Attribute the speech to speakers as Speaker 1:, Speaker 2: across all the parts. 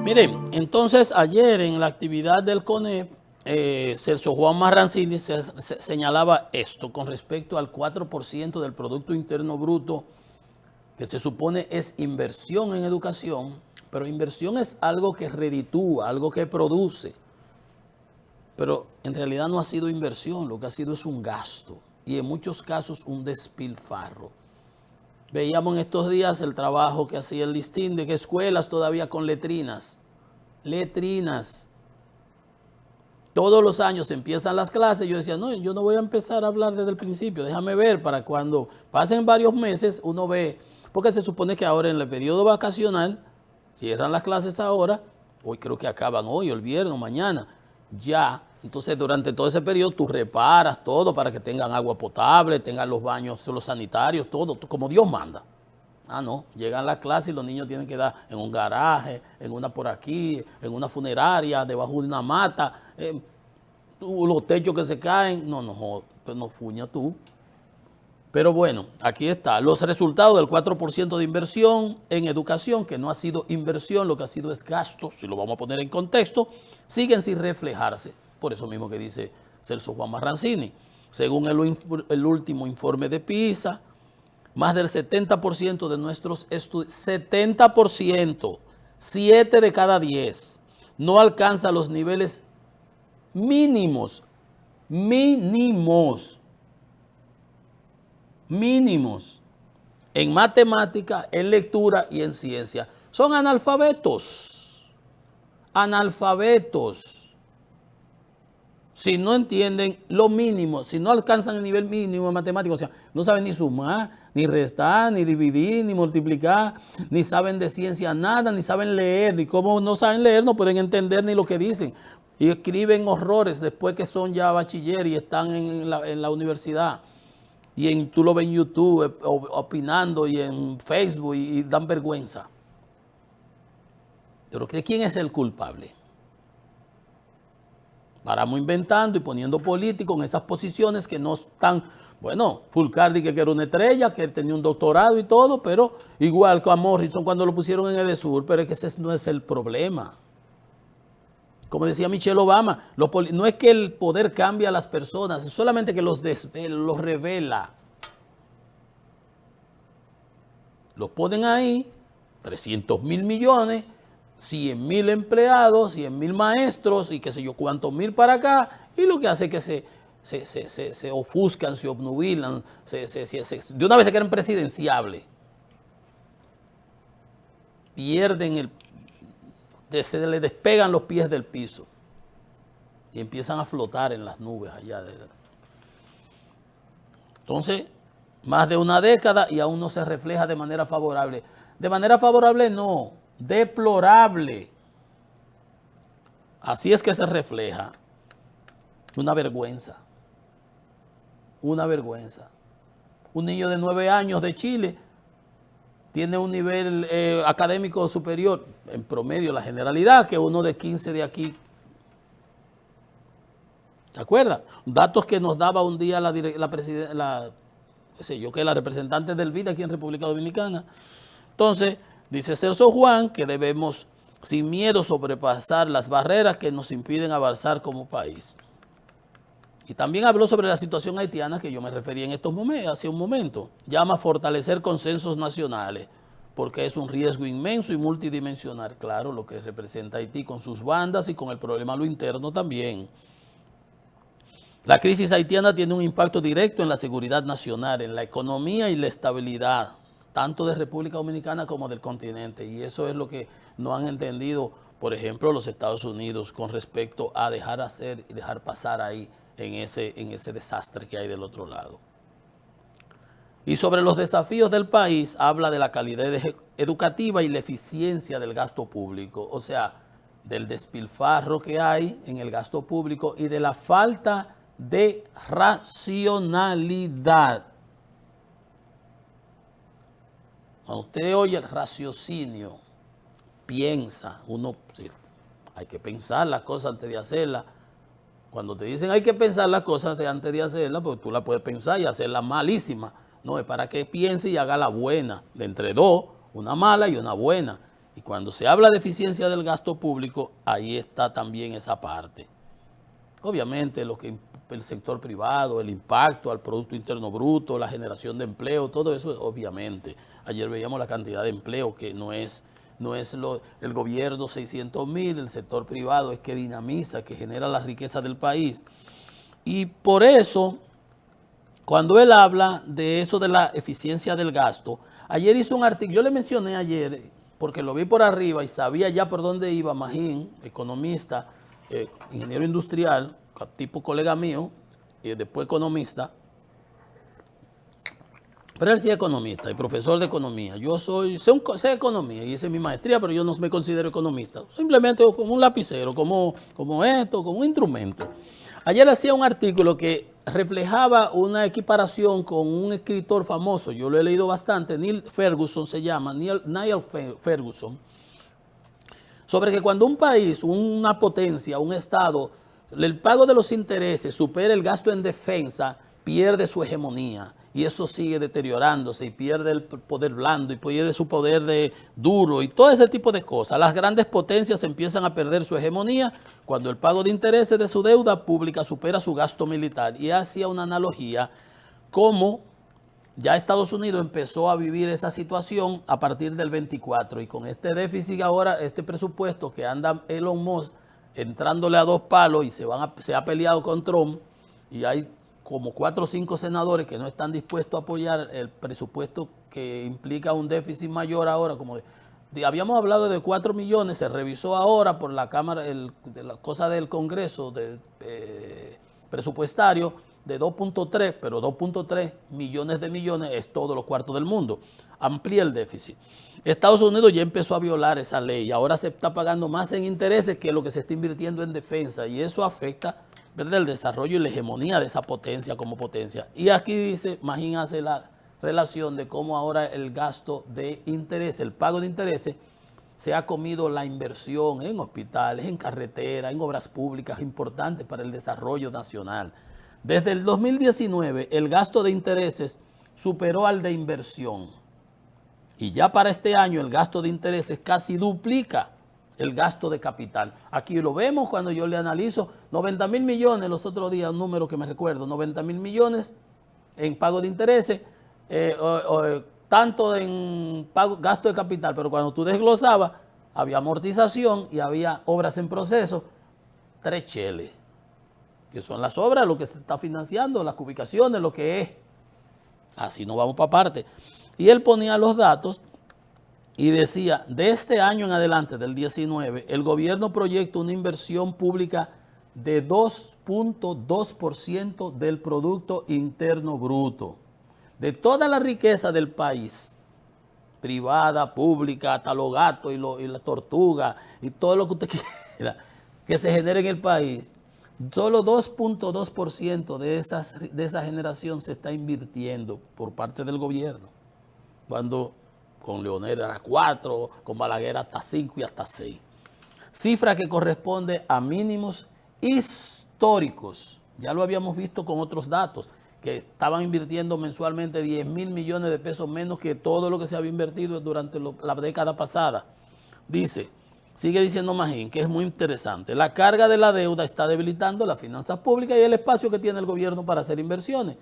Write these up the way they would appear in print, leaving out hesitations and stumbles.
Speaker 1: Miren, entonces ayer en la actividad del CONEP, Celso Juan Marrancini señalaba esto con respecto al 4% del Producto Interno Bruto, que se supone es inversión en educación, pero inversión es algo que reditúa, algo que produce, pero en realidad no ha sido inversión, lo que ha sido es un gasto y en muchos casos un despilfarro. Veíamos en estos días el trabajo que hacía el listín de que escuelas todavía con letrinas. Letrinas. Todos los años empiezan las clases. Yo decía, no, yo no voy a empezar a hablar desde el principio. Déjame ver para cuando pasen varios meses uno ve. Porque se supone que ahora en el periodo vacacional, cierran las clases ahora, hoy creo que acaban hoy, el viernes o mañana, ya. Entonces durante todo ese periodo tú reparas todo para que tengan agua potable, tengan los baños, los sanitarios, todo, como Dios manda. Ah, no, llegan las clases y los niños tienen que dar en un garaje, en una por aquí, en una funeraria, debajo de una mata, los techos que se caen. No, pues no fuña tú. Pero bueno, aquí está, los resultados del 4% de inversión en educación, que no ha sido inversión, lo que ha sido es gasto, si lo vamos a poner en contexto, siguen sin reflejarse. Por eso mismo que dice Celso Juan Marrancini. Según el último informe de PISA, más del 70% de nuestros estudiantes, 70%, 7 de cada 10, no alcanza los niveles mínimos en matemática, en lectura y en ciencia. Son analfabetos. Si no entienden lo mínimo, si no alcanzan el nivel mínimo de matemáticas, o sea, no saben ni sumar, ni restar, ni dividir, ni multiplicar, ni saben de ciencia nada, ni saben leer, y como no saben leer no pueden entender ni lo que dicen. Y escriben horrores después que son ya bachiller y están en la universidad. Y tú lo ves en YouTube opinando y en Facebook y dan vergüenza. Pero ¿quién es el culpable? Paramos inventando y poniendo políticos en esas posiciones que no están. Bueno, Fulcardi que era una estrella, que tenía un doctorado y todo, pero igual que a Morrison cuando lo pusieron en Edesur, pero es que ese no es el problema. Como decía Michelle Obama, no es que el poder cambie a las personas, es solamente que los revela. Los ponen ahí, 300,000 millones, 100,000 empleados, 100,000 maestros y qué sé yo cuántos mil para acá, y lo que hace es que se ofuscan, se obnubilan, de una vez se creen presidenciables. Pierden se le despegan los pies del piso y empiezan a flotar en las nubes allá. Entonces, más de una década y aún no se refleja de manera favorable. De manera favorable no, deplorable. Así es que se refleja. Una vergüenza. Una vergüenza. Un niño de 9 años de Chile tiene un nivel académico superior, en promedio la generalidad, que uno de 15 de aquí. ¿Se acuerda? Datos que nos daba un día la representante del BID aquí en República Dominicana. Entonces, dice Celso Juan que debemos sin miedo sobrepasar las barreras que nos impiden avanzar como país. Y también habló sobre la situación haitiana que yo me refería en estos momentos, hace un momento. Llama a fortalecer consensos nacionales, porque es un riesgo inmenso y multidimensional, claro, lo que representa Haití con sus bandas y con el problema a lo interno también. La crisis haitiana tiene un impacto directo en la seguridad nacional, en la economía y la estabilidad, tanto de República Dominicana como del continente. Y eso es lo que no han entendido, por ejemplo, los Estados Unidos con respecto a dejar hacer y dejar pasar ahí en ese desastre que hay del otro lado. Y sobre los desafíos del país, habla de la calidad educativa y la eficiencia del gasto público, o sea, del despilfarro que hay en el gasto público y de la falta de racionalidad. Cuando usted oye el raciocinio, piensa, sí, hay que pensar las cosas antes de hacerlas. Cuando te dicen hay que pensar las cosas antes de hacerlas, porque tú la puedes pensar y hacerla malísima. No, es para que piense y haga la buena. De entre dos, una mala y una buena. Y cuando se habla de eficiencia del gasto público, ahí está también esa parte. Obviamente lo que el sector privado, el impacto al Producto Interno Bruto, la generación de empleo, todo eso obviamente. Ayer veíamos la cantidad de empleo que no es el gobierno 600.000, el sector privado es que dinamiza, que genera la riqueza del país. Y por eso, cuando él habla de eso de la eficiencia del gasto, ayer hizo un artículo, yo le mencioné ayer, porque lo vi por arriba y sabía ya por dónde iba Magín, economista, ingeniero industrial, tipo colega mío, y después economista, pero él sí es economista y profesor de economía. Yo sé economía y hice mi maestría, pero yo no me considero economista. Simplemente como un lapicero, como esto, como un instrumento. Ayer hacía un artículo que reflejaba una equiparación con un escritor famoso, yo lo he leído bastante, Neil Ferguson se llama, Neil Ferguson, sobre que cuando un país, una potencia, un estado, el pago de los intereses supera el gasto en defensa, pierde su hegemonía y eso sigue deteriorándose y pierde el poder blando y pierde su poder de duro y todo ese tipo de cosas. Las grandes potencias empiezan a perder su hegemonía cuando el pago de intereses de su deuda pública supera su gasto militar. Y hacía una analogía como ya Estados Unidos empezó a vivir esa situación a partir del 24 y con este déficit ahora, este presupuesto que anda Elon Musk entrándole a dos palos y se ha peleado con Trump y hay como 4 o 5 senadores que no están dispuestos a apoyar el presupuesto que implica un déficit mayor ahora, como habíamos hablado de 4 millones, se revisó ahora por la Cámara, de la cosa del Congreso presupuestario de 2.3, pero 2.3 millones de millones es todos los cuartos del mundo. Amplía el déficit. Estados Unidos ya empezó a violar esa ley y ahora se está pagando más en intereses que lo que se está invirtiendo en defensa y eso afecta, ¿verdad?, el desarrollo y la hegemonía de esa potencia como potencia. Y aquí dice, Magín hace la relación de cómo ahora el gasto de interés, el pago de intereses, se ha comido la inversión en hospitales, en carreteras, en obras públicas importantes para el desarrollo nacional. Desde el 2019, el gasto de intereses superó al de inversión. Y ya para este año, el gasto de intereses casi duplica el gasto de capital. Aquí lo vemos cuando yo le analizo 90.000 millones, los otros días, un número que me recuerdo, 90.000 millones en pago de intereses, tanto en gasto de capital, pero cuando tú desglosabas, había amortización y había obras en proceso, 3 cheles, que son las obras, lo que se está financiando, las ubicaciones, lo que es. Así no vamos para parte. Y él ponía los datos y decía, de este año en adelante, del 19, el gobierno proyecta una inversión pública de 2.2% del Producto Interno Bruto. De toda la riqueza del país, privada, pública, hasta los gatos y la tortuga y todo lo que usted quiera que se genere en el país, solo 2.2% de esa generación se está invirtiendo por parte del gobierno. Cuando con Leonel era 4, con Balaguer hasta 5 y hasta 6. Cifra que corresponde a mínimos históricos. Ya lo habíamos visto con otros datos, que estaban invirtiendo mensualmente 10.000 millones de pesos menos que todo lo que se había invertido durante la década pasada. Dice, sigue diciendo Magín, que es muy interesante, la carga de la deuda está debilitando las finanzas públicas y el espacio que tiene el gobierno para hacer inversiones.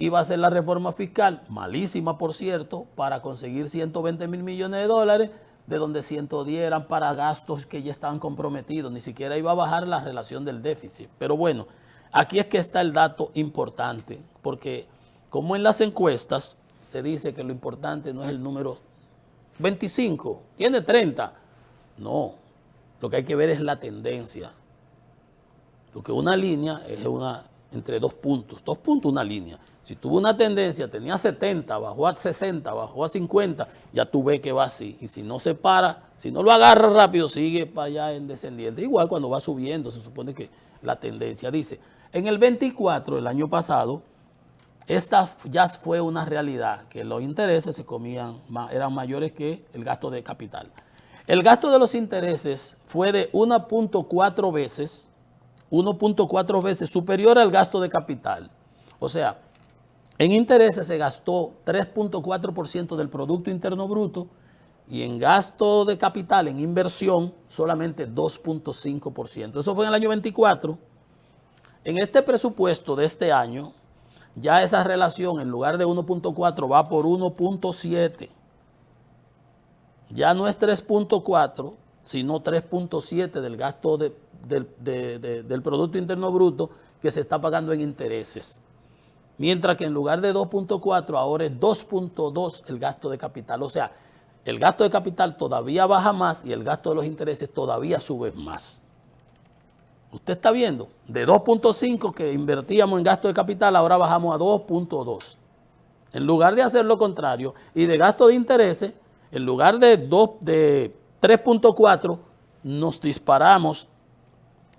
Speaker 1: Iba a hacer la reforma fiscal, malísima por cierto, para conseguir 120.000 millones de dólares, de donde 110 eran para gastos que ya estaban comprometidos, ni siquiera iba a bajar la relación del déficit. Pero bueno, aquí es que está el dato importante, porque como en las encuestas se dice que lo importante no es el número 25, tiene 30. No, lo que hay que ver es la tendencia. Lo que una línea es entre 2 puntos, 2 puntos una línea. Si tuvo una tendencia, tenía 70, bajó a 60, bajó a 50, ya tú ves que va así. Y si no se para, si no lo agarra rápido, sigue para allá en descendiente. Igual cuando va subiendo, se supone que la tendencia dice. En el 24, el año pasado, esta ya fue una realidad, que los intereses se comían, eran mayores que el gasto de capital. El gasto de los intereses fue de 1.4 veces superior al gasto de capital. O sea, en intereses se gastó 3.4% del Producto Interno Bruto y en gasto de capital, en inversión, solamente 2.5%. Eso fue en el año 24. En este presupuesto de este año, ya esa relación en lugar de 1.4 va por 1.7. Ya no es 3.4, sino 3.7 del gasto del Producto Interno Bruto que se está pagando en intereses. Mientras que en lugar de 2.4 ahora es 2.2 el gasto de capital. O sea, el gasto de capital todavía baja más y el gasto de los intereses todavía sube más. Usted está viendo, de 2.5 que invertíamos en gasto de capital, ahora bajamos a 2.2. En lugar de hacer lo contrario y de gasto de intereses, en lugar de 3.4, nos disparamos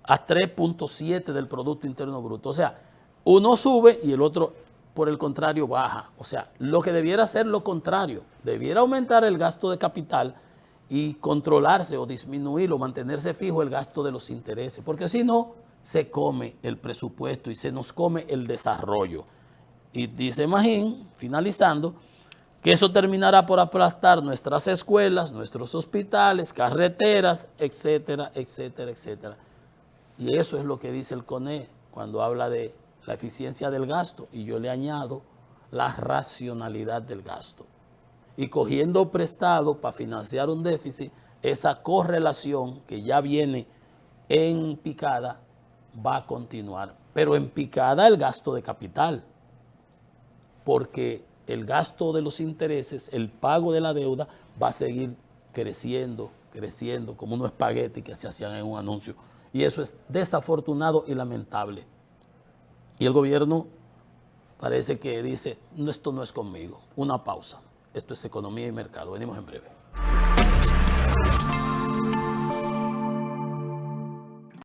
Speaker 1: a 3.7 del Producto Interno Bruto. O sea, uno sube y el otro, por el contrario, baja. O sea, lo que debiera ser lo contrario. Debiera aumentar el gasto de capital y controlarse o disminuir o mantenerse fijo el gasto de los intereses. Porque si no, se come el presupuesto y se nos come el desarrollo. Y dice Magín, finalizando, que eso terminará por aplastar nuestras escuelas, nuestros hospitales, carreteras, etcétera, etcétera, etcétera. Y eso es lo que dice el CONE cuando habla de la eficiencia del gasto. Y yo le añado la racionalidad del gasto. Y cogiendo prestado para financiar un déficit, esa correlación que ya viene en picada va a continuar. Pero en picada el gasto de capital. Porque el gasto de los intereses, el pago de la deuda, va a seguir creciendo, creciendo, como unos espaguetis que se hacían en un anuncio. Y eso es desafortunado y lamentable. Y el gobierno parece que dice, no, esto no es conmigo. Una pausa. Esto es Economía y Mercado. Venimos en breve.